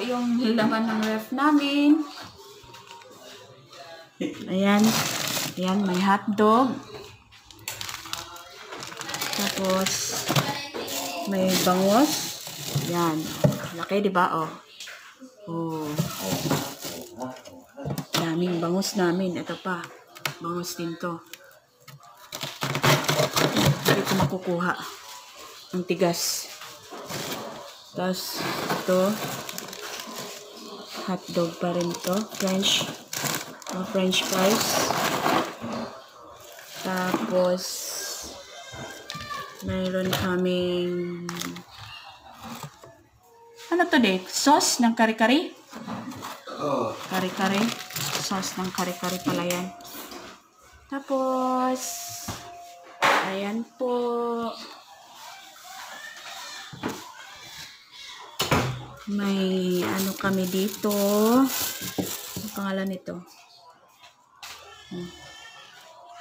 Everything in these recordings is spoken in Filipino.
yung laman ng ref namin. Ayan. Ayan, may hotdog. Tapos, may bangus. Ayan. Laki, diba? Oh. Oh. Daming bangus namin. Ito pa. Bangus din to. Hindi ko makukuha. Ang tigas. Tapos, ito. Hotdog pa rin to. French fries. Tapos, mayroon kaming ano to, Dave? Sauce ng kare-kare? Kare-kare. Sauce ng kare-kare pala yan. Tapos, ayan po. May ano kami dito. Ang pangalan nito?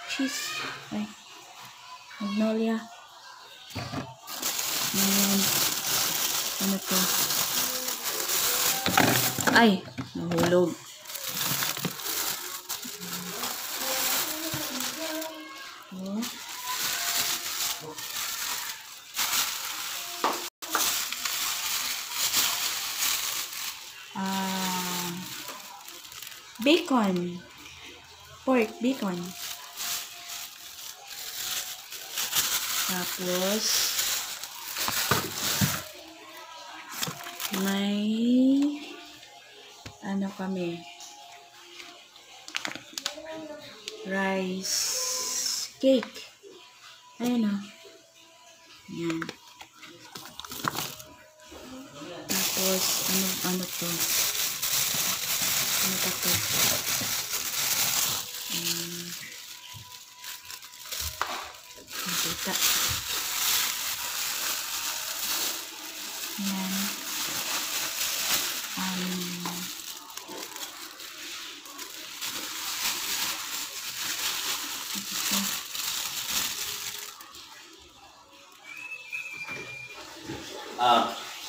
Cheese. Ay. Magnolia. Ayan. Ano to? Ay, nahulog. Bacon. Pork bacon. Tapos, may ano kami, rice cake. Ayan o. Ayan. Tapos, ano to? Ano pa to? Nakita. Ayan.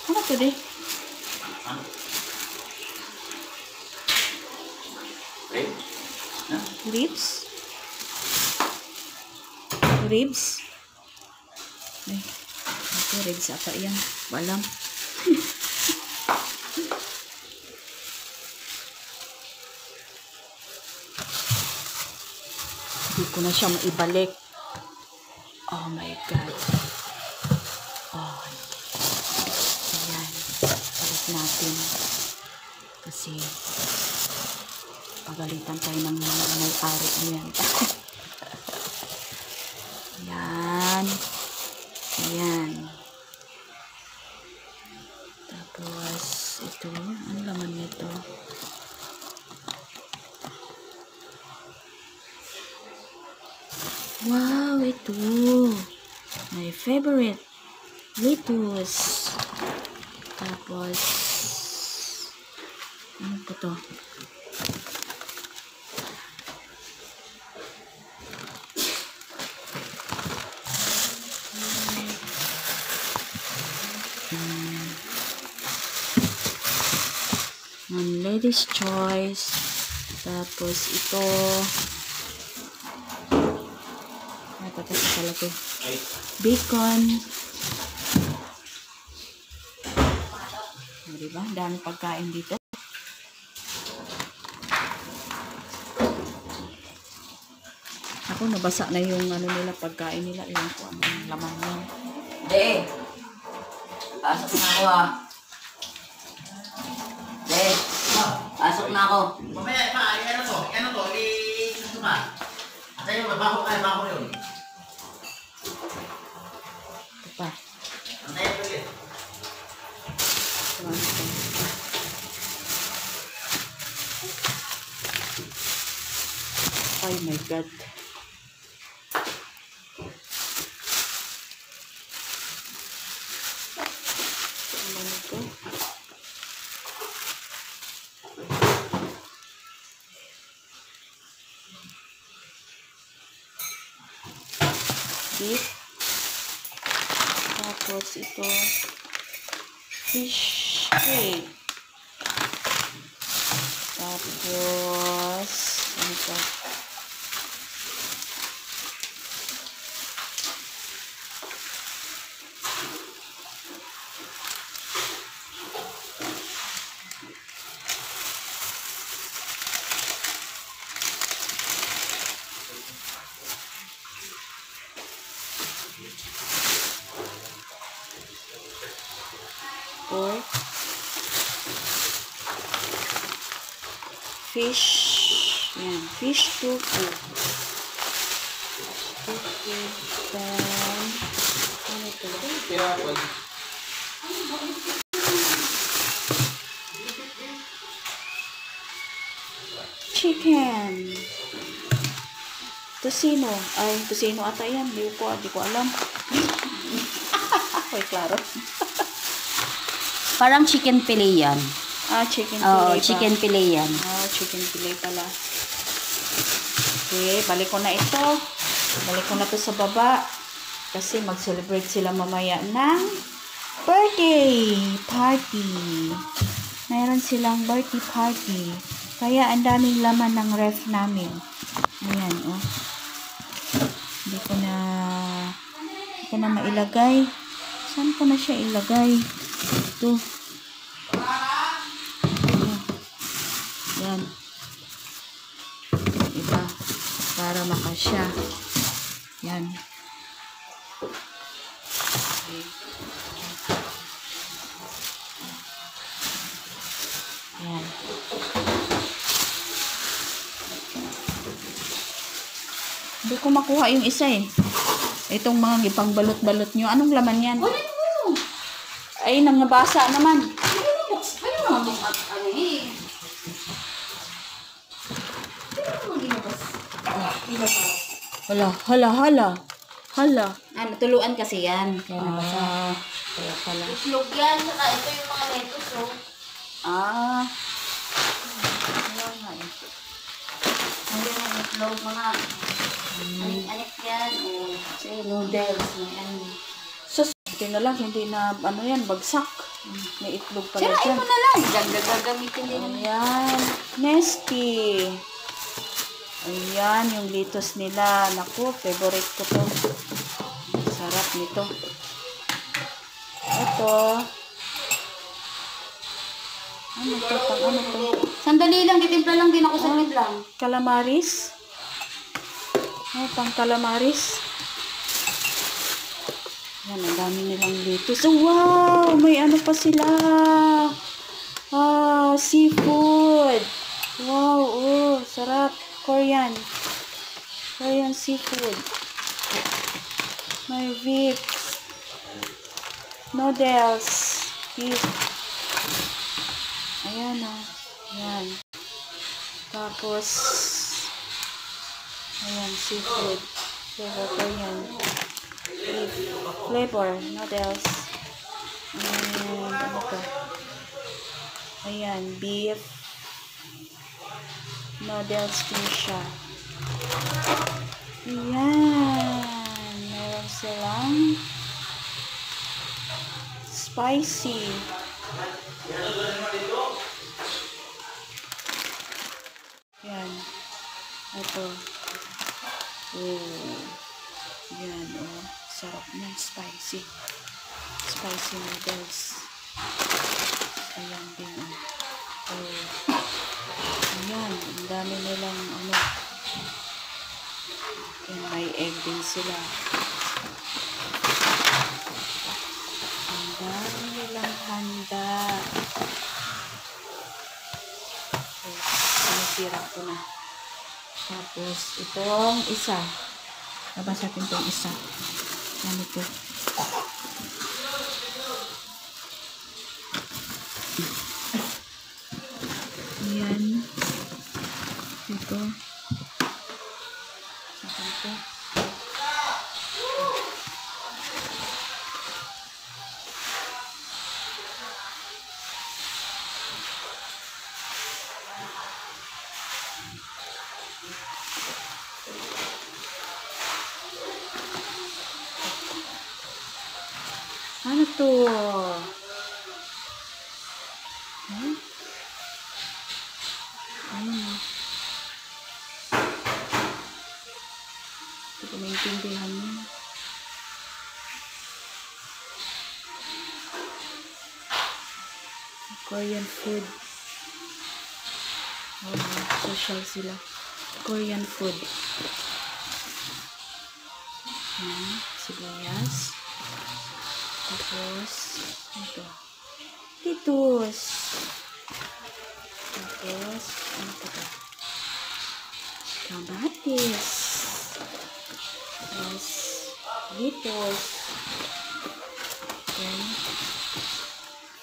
Ano to, di? Ribs? Ribs? Ay, ito ribs ata yan. Walang. Hindi ko na siya maibalik. Oh my God. Oh. Ayan. Balik natin. Kasi pagalitan tayo ng mga may-ari niyan. Ayan. Ayan. Tapos, ito. Ano laman nito? Wow, ito. My favorite. Lettuce. Tapos, ano po to? Lady's Choice. Tapos ito. Ay, patas na talaga. Bacon. Diba? Dami pagkain dito. Ako, nabasa na yung ano nila, pagkain nila. Iwan ko anong laman nyo. De! Pasok na ako ah. De! Pasok na ako. Mamaya, ano to? Ano to? Ito ba? At ayun, babaho yun. Ito pa. Antay ito yun. Oh my God. Beef. Tapos ito, fish cake. Tapos, ano to? Pork. Fish. Yan. Fish tofu. Tofu. Then, ano ito? Chicken. Tocino. Ay, tocino ata yan. Di ko alam. Ay, klaro. Parang chicken fillet yan. Chicken Oo, fillet ba? chicken fillet yan. Chicken fillet pala. Okay, balik ko na ito. Balik ko na to sa baba. Kasi mag-celebrate sila mamaya ng birthday party. Mayroon silang birthday party. Kaya ang daming laman ng ref namin. Ayan, oh. Hindi ko na mailagay. Saan ko na siya ilagay? Ito. Yan. Iba. Para makasya. Yan. Okay. Yan. Hindi ko makuha yung isa eh. Itong mga ipang balot-balot nyo. Anong laman yan? Wala mo. Ay, nangabasa naman. Ano eh? Hala. Tuluan kasi yan. Kaya nabasa. Kaya pala. Itlog yan. Saka ito yung mga lettuce, oh. Wala nga eh. Hindi yung itlog, mga anik-anik yan. Kasi noodles. Buti na lang, hindi na, yan, bagsak. May itlog pala Sirain dyan. mo na lang. Gagamitin din naman. Ayan. Nesty. Ayan, yung litos nila. Naku, favorite ko to. Sarap nito. Ito. Ano to? Ano to? Sandali lang, titimpla lang din ako sa lang. Calamaris. Pang calamaris. Yan, ang dami nilang litos. Oh, wow! May ano pa sila. Seafood. Wow, sarap. Korean seafood. May Vicks. Noodles. Beef. Ayan, Ayan. Tapos, ayan, seafood. Flavor Korean. Beef. Flavor. Noodles. And, ano to? Ayan, beef. Noodles din siya. Ayan. Meron silang spicy. Ayan. Ito. Ayan, sarap ng spicy. Spicy noodles. Ayan din, ayan, ang dami nilang and may egg din sila. Ang dami nilang handa. Okay, sinasira ko na. Tapos, itong isa. Labas natin itong isa. Yan ito. Ayan. Ito. Saka ito. Ano to? maintindihan niyo. Korean food. Social sila. Korean food. Sibuyas. Tapos, ito. Titus. Tapos, ano pa ito? Kamatis. Tapos, litos. Okay.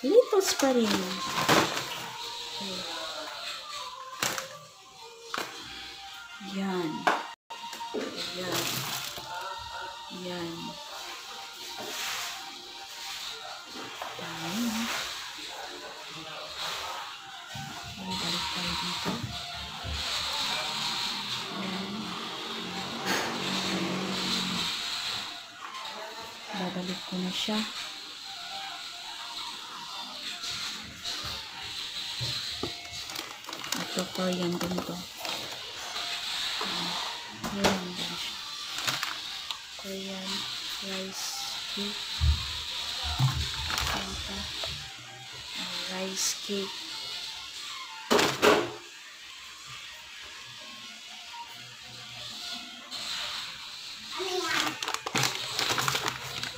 Litos pa rin. Okay. Yan. Yan. Yan. Dami. Balik tayo dito. Yan. Babalik ko na siya. Ito Korean din to. Korean din siya. Korean rice cake. Rice cake.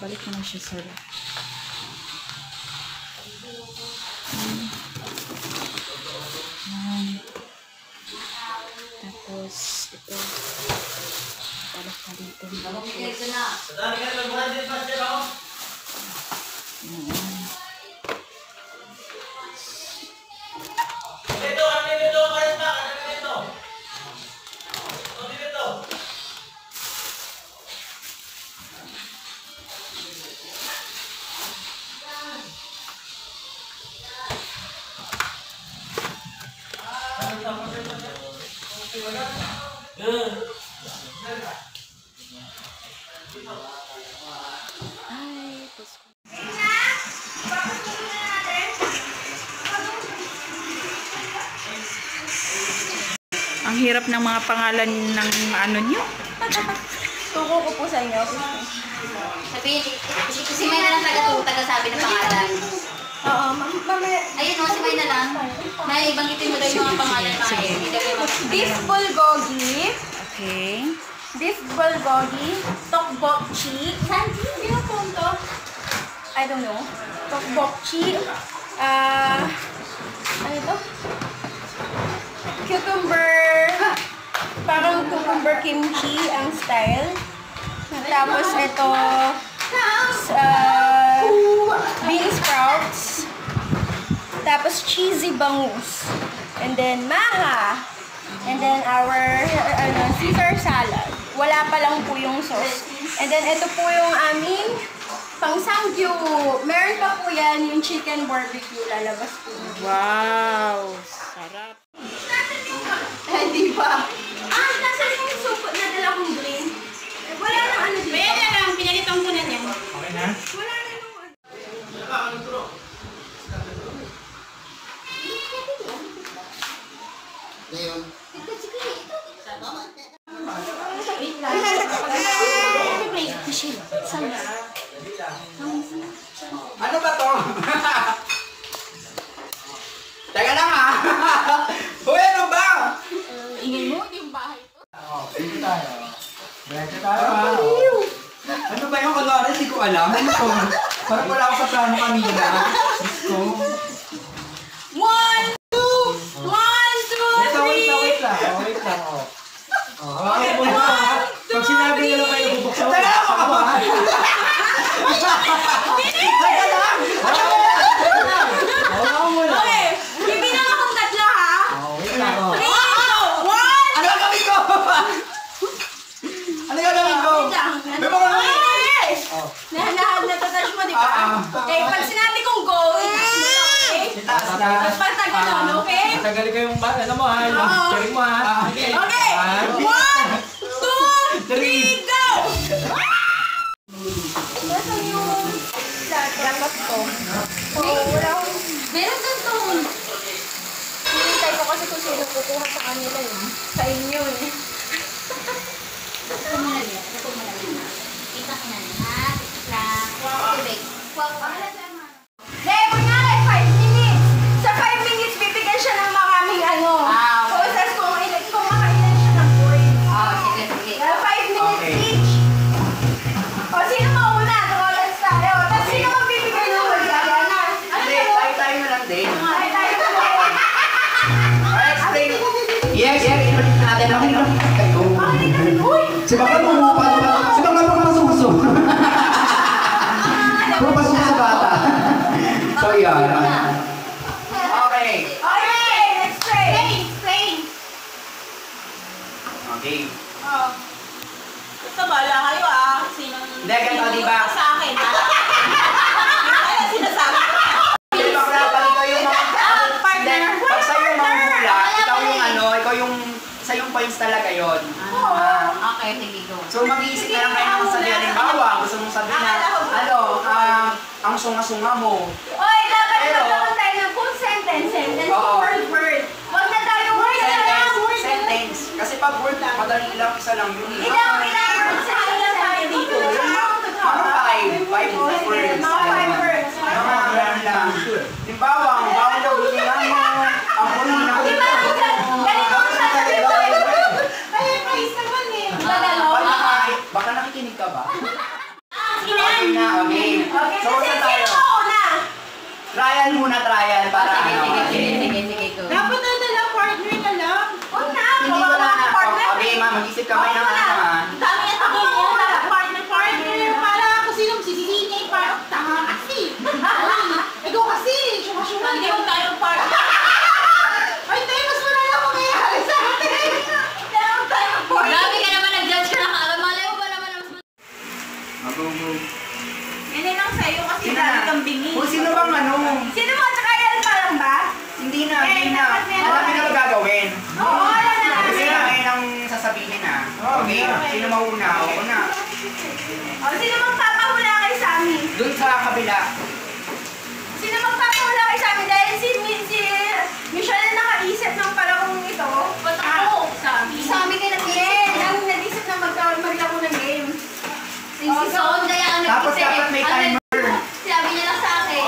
Balik ko na siya sa tapos ito balik na dito. Ang hirap ng mga pangalan ng ano nyo. Tuko ko po sa inyo. Sabihin, si May na lang taga-sabi ng pangalan. Oo, mamaya. Ayun o, si May na lang. May banggitin mo daw yung mga pangalan na ayun. Beef bulgogi. Okay. Beef bulgogi. Tteokbokki. Sanji, hindi na po ito. I don't know. Tteokbokki. Ano ito? Cucumber. Parang cucumber kimchi ang style. Tapos ito, bean sprouts. Tapos cheesy bangus. And then maha. And then our Caesar salad. Wala pa lang po yung sauce. And then ito po yung aming pang-samgyu. Meron pa po yan yung chicken barbecue. Lalabas po. Wow! Sarap. Hindi pa. Nasa yung soup na dala kong green. Wala nang ano dito. May na lang, pinalitang ko na niya. Okay na? Wala na nung Ngayon. Ano ba to? Teka lang ha! Uy, ano ba? ingay mo, yung bahay ko. Dito tayo. Dito tayo ha. Ano ba yung kalari? Hindi ko alam. Ano to? Parang wala ako sa plano kanina. Diyos ko. 1, 2, 1, 2, 3. Wait lang. Wait lang. Hawakan mo na. Pag sinabi nyo lang kayo, bubuksan ko. Teka lang ako! Teka lang! Hawakan mo na. Okay, ibilang akong tatlo ha. Wait lang. 3, 2, 1. Ano gagawin ko? Ano gagawin ko? Wait lang. May mga Natatouch mo, di ba? Okay, pag sinabi kong go, itaas mo lang, okay? Itaas na. Tapos pag tagalon, okay? Tagalin ko yung ano mo ha. Yung sharing mo ha. Okay, 1, 2, 3, go! Nasaan yung dapat ko? Oo, wala akong... Meron ka doon. Hinintay ko kasi kung sino kukuha sa kanila yun. Sa inyo eh. Ito mo na yan. Ito mo na yan. Yes, natin lang. Si Bakla si Bakla pumasuso. Pumasuso sa bata. So, yan. Okay. Okay, let's pray. Okay. Basta bala kayo Sinong Hindi, ganito, di ba? sa akin. Ano sinasabi ko? Si Bakla, pag ikaw yung mga... Partner. Pag sa'yo yung mga hula, ikaw yung ikaw yung sa yung points talaga yun. Okay, sige go. So mag-iisip na lang kayo ng sabi. Halimbawa, gusto mong sabihin na, ang sunga-sunga mo. Oy, dapat Pero- magkaroon tayo ng full sentence. Oo. Word. Huwag na tayo word na lang. Sentence. Kasi pag word, madali lang, isa lang yun. Ilang words sa kanya tayo dito? Mga five words. Mga 5 words. Mga ganun lang. Halimbawa, ang bawal daw hininga mo, ang huli na Di ba? Ganito ang sasabi mo. Ay, praise naman eh. Baka nakikinig ka ba? Ilan? Na, okay. Okay, So, kasi sa tayo. sino mo una? Trial muna, trial. Para Sige go. Dapat na lang, partner na lang. Una. Hindi ko na na. Partner. Okay, ma'am, mag-isip ka may ng ano, ha? Dami yan ako partner. Para ako sinong sisisinig. Parang tanga kasi. Ikaw kasi. Syuma-syuma. Hindi mo tayo partner. Ay, tayo, mas wala na mangyayari sa atin. Meron tayong partner. Grabe ka naman, nag-judge ka na kaagad. Malay mo ba naman mas Mag-go. Yan lang sa'yo kasi Sino dami na? kang bingi. Kung sino bang ano? Sino mo? Trial pa lang ba? Hindi na. Alam niyo na magagawin. Oo, alam na Kasi namin. na, ayun ang sasabihin na. Okay, sino mauna? Ako na. O, sino magpapahula kay Sammy? Doon sa kabila. Sino magpapahula kay Sammy? Dahil si Michelle na nakaisip ng parakong ito. Ba't ako? Sa amin kayo nag-game. Ang nag-isip na maglaro ng game. Si Son, kaya ang Tapos nag-isip. dapat may timer. Sabi niya lang sa akin.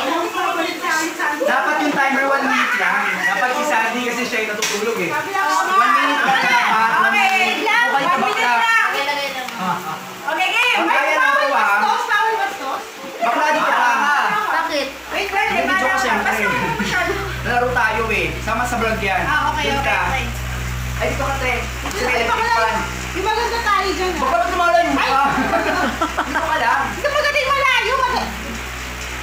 Dapat yung timer 1 minute lang. Dapat si Sandy kasi siya yung natutulog eh. 1 minute lang dapat. Okay, wait lang. 1 minute lang. Lagay lang. Okay, game. Ang kaya lang ito ah. Bawal bastos. Bakla dito ka. Bakit? Wait, wait. May video ko siyempre. Basta masyado. Laro tayo eh. Sama sa vlog yan. Okay, Dito okay, ka. okay. Ay, dito ka, Tre. Kasi may electric fan. Di ba ganda tayo dyan Baka ba't lumalayo ka? Dito ka lang. Di ba gating malayo?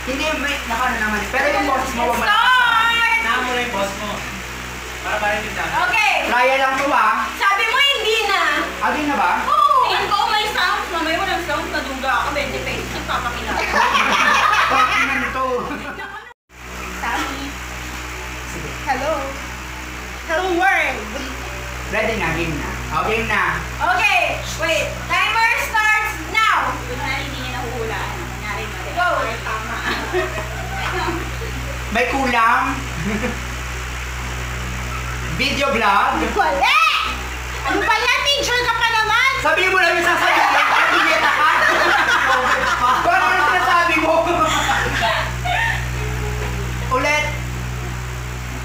Hindi, may nakano naman. Pero yung boses mo, wag mo Start! Naka mo na yung boss mo. Para marinig namin. Okay. Trial lang to ah. Sabi mo hindi na. Agay na ba? Oo. Tingin ko may sounds. Mamaya walang sounds. Naduga ako. 20 pesos. Nagpapakilala. Bakit na nito? Sammy. Hello. Hello world. Ready na, game na. O, game na. Okay, wait. Timer starts now. Kunwari hindi niya nahuhulaan. Nangyari na rin. Go. Tama. May kulang. Video vlog. Wala! Ano ba yan? Teacher ka pa naman! Sabihin mo lang yung sasabihin. Pineta ka. Kung ano yung sinasabi mo. Ulit.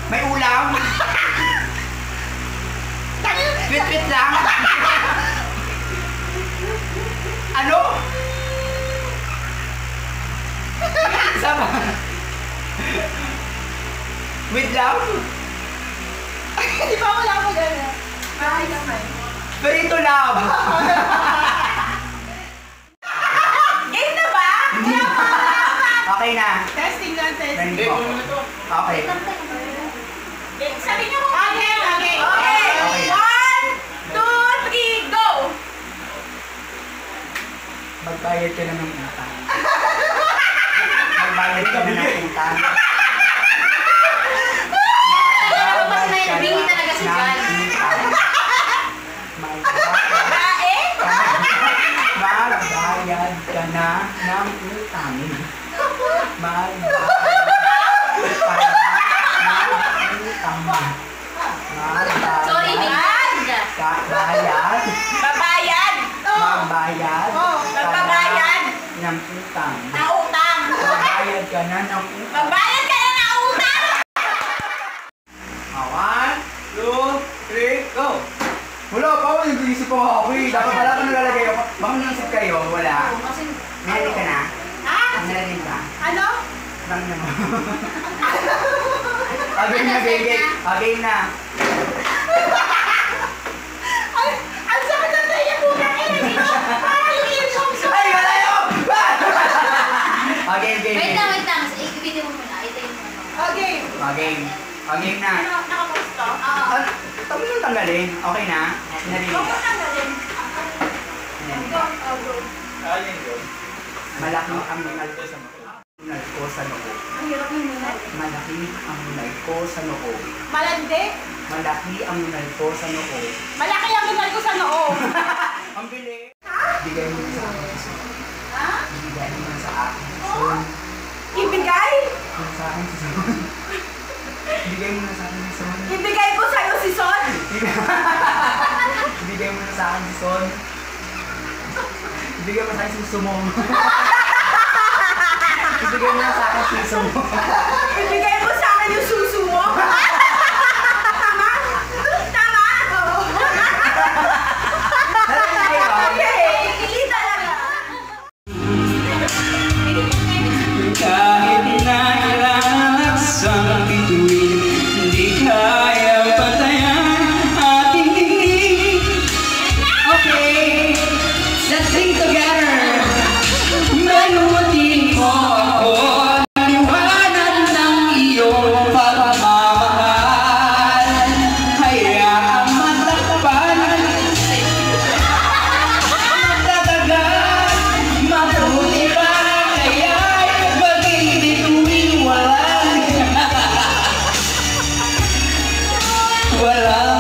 May ulam. Wait lang. Ano? Sama. With love? Di ba wala ko gano'n? Ay, naman. Perito love. Game na ba? Okay na. Testing lang, testing. Hindi. Okay. Sabi niyo kung okay. Okay. 1, 2, 3, go! Magbayad ka na ng utang. Magbayad ka na ng utang. Pero mas may bingi talaga si Jan. Magbayad ka na ng utang. Magbayad Sorry, Big. Kabayad. Babayad! Magbayad. Magbabayad! Ng utang. Na utang! Magbayad ka na ng utang. Magbayad ka na ng utang! 1, 2, 3, go! Wala pa ako, nag-iisip ako ako eh. Dapat pala ito nalalagay ako. Baka naisip kayo, wala. Nalagay ka na? Ha? Nalagay ka? Ano? Bang naman. Agay na, game na. Game, game, Wait game. lang, wait lang. Ibigay mo muna. Ito yung ano. Okay. Game. Game na. Nakapost to? Oo. Tama nang tanggalin. Okay na? Narinig Huwag ka? mo tanggalin. Narinig Go, ka? go. Malaki ang nunal ko sa noo. Nunal ko sa noo. Ang hirap ng nunal. Malaki ang nunal ko sa noo. Malandi. Malaki ang nunal ko sa noo. Malaki ang nunal ko sa noo. Ang bilis! Bigay mo na sa akin si Son. Ha? Bigay mo na sa akin si Son. Ibigay? Yung sa akin si Son. Bigay mo na sa akin si Son. Ibigay ko sa'yo si Son? Bigay mo na sa akin si Son. Bigay mo sa akin si Sumo. Ibigay mo na sa akin si Sumo. Ibigay mo sa akin yung suso mo? Tama? Tama? Oo. Okay, hindi talaga. Kahit nahirap sa bituin, hindi kaya patayan ating dingding. Okay, let's sing together. Manutin mo ako, liwanag ng iyong pagmamahal. Hayaang matakpan, matatagal, mabuti pa kaya'y maging bituin walang